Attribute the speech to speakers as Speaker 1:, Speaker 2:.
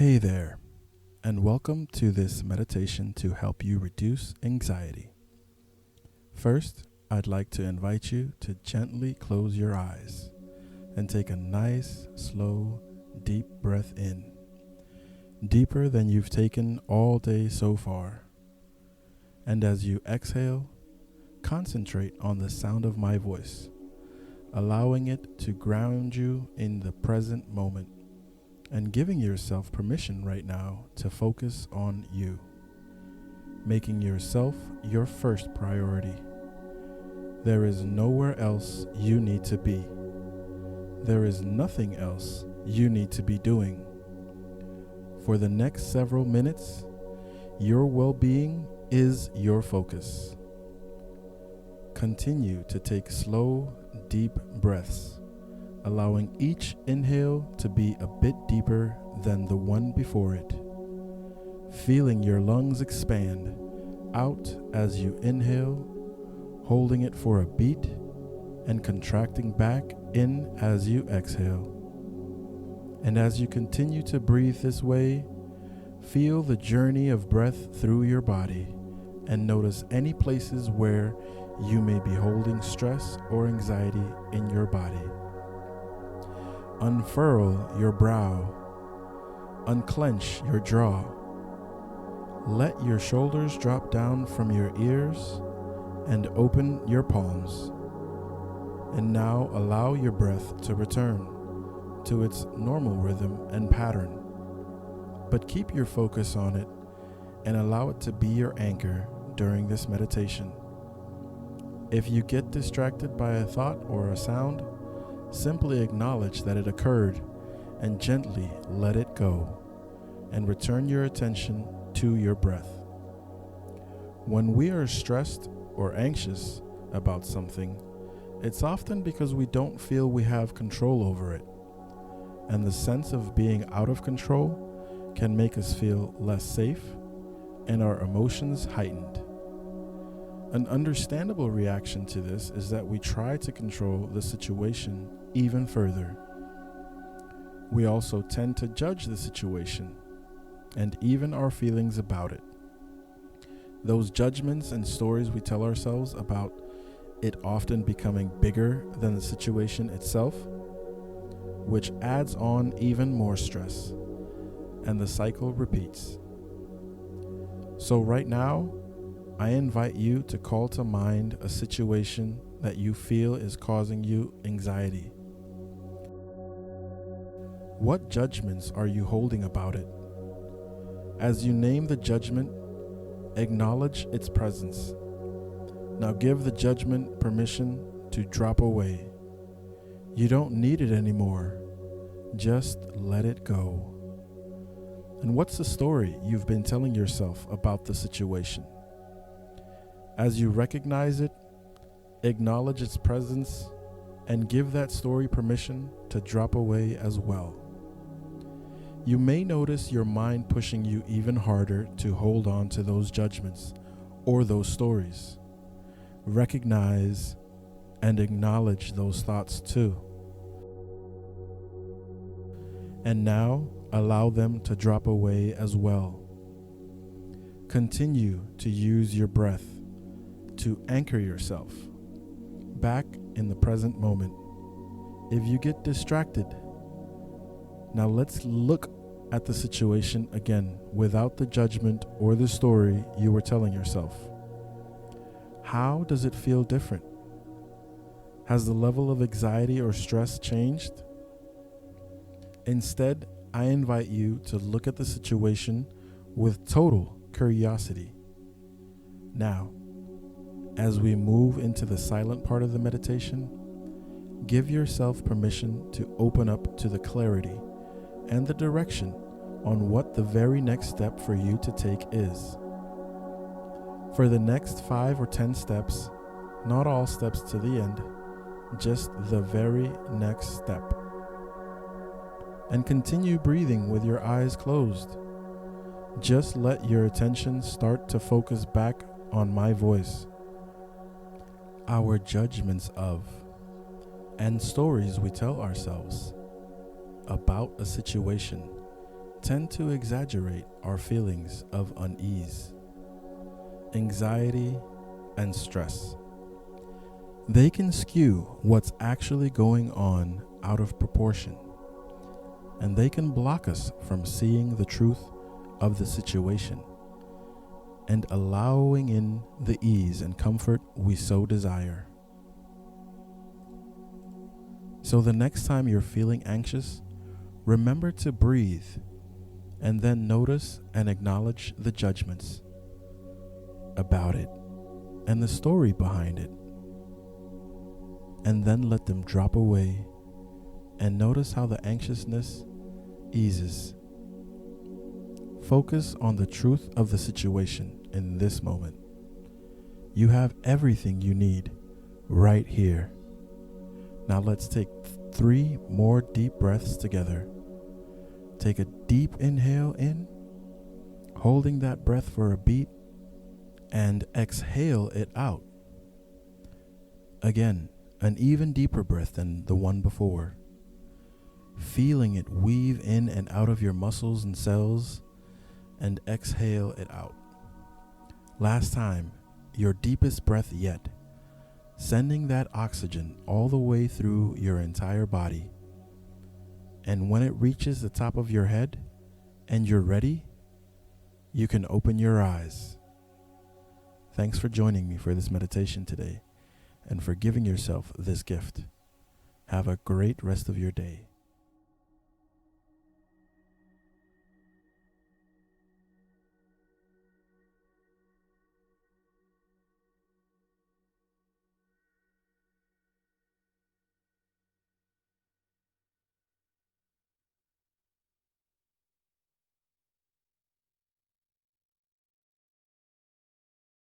Speaker 1: Hey there, and welcome to this meditation to help you reduce anxiety. First, I'd like to invite you to gently close your eyes and take a nice, slow, deep breath in, deeper than you've taken all day so far. And as you exhale, concentrate on the sound of my voice, allowing it to ground you in the present moment and giving yourself permission right now to focus on you, making yourself your first priority. There is nowhere else you need to be. There is nothing else you need to be doing. For the next several minutes, your well-being is your focus. Continue to take slow, deep breaths, allowing each inhale to be a bit deeper than the one before it. Feeling your lungs expand out as you inhale, holding it for a beat, and contracting back in as you exhale. And as you continue to breathe this way, feel the journey of breath through your body and notice any places where you may be holding stress or anxiety in your body. Unfurl your brow. Unclench your jaw. Let your shoulders drop down from your ears and open your palms. And now allow your breath to return to its normal rhythm and pattern. But keep your focus on it and allow it to be your anchor during this meditation. If you get distracted by a thought or a sound, simply acknowledge that it occurred and gently let it go, and return your attention to your breath. When we are stressed or anxious about something, it's often because we don't feel we have control over it, and the sense of being out of control can make us feel less safe and our emotions heightened. An understandable reaction to this is that we try to control the situation even further. We also tend to judge the situation and even our feelings about it. Those judgments and stories we tell ourselves about it often becoming bigger than the situation itself, which adds on even more stress, and the cycle repeats. So right now, I invite you to call to mind a situation that you feel is causing you anxiety. What judgments are you holding about it? As you name the judgment, acknowledge its presence. Now give the judgment permission to drop away. You don't need it anymore. Just let it go. And what's the story you've been telling yourself about the situation? As you recognize it, acknowledge its presence, and give that story permission to drop away as well. You may notice your mind pushing you even harder to hold on to those judgments or those stories. Recognize and acknowledge those thoughts too. And now allow them to drop away as well. Continue to use your breath to anchor yourself back in the present moment. If you get distracted, now let's look at the situation again without the judgment or the story you were telling yourself. How does it feel different? Has the level of anxiety or stress changed? Instead, I invite you to look at the situation with total curiosity. Now, as we move into the silent part of the meditation, give yourself permission to open up to the clarity and the direction on what the very next step for you to take is. For the next 5 or 10 steps, not all steps to the end, just the very next step. And continue breathing with your eyes closed. Just let your attention start to focus back on my voice. Our judgments of and stories we tell ourselves about a situation tend to exaggerate our feelings of unease, anxiety, and stress. They can skew what's actually going on out of proportion, and they can block us from seeing the truth of the situation and allowing in the ease and comfort we so desire. So the next time you're feeling anxious, remember to breathe and then notice and acknowledge the judgments about it and the story behind it. And then let them drop away and notice how the anxiousness eases. Focus on the truth of the situation in this moment. You have everything you need right here. Now let's take 3 more deep breaths together. Take a deep inhale in, holding that breath for a beat, and exhale it out. Again, an even deeper breath than the one before. Feeling it weave in and out of your muscles and cells, and exhale it out. Last time, your deepest breath yet, sending that oxygen all the way through your entire body. And when it reaches the top of your head and you're ready, you can open your eyes. Thanks for joining me for this meditation today and for giving yourself this gift. Have a great rest of your day.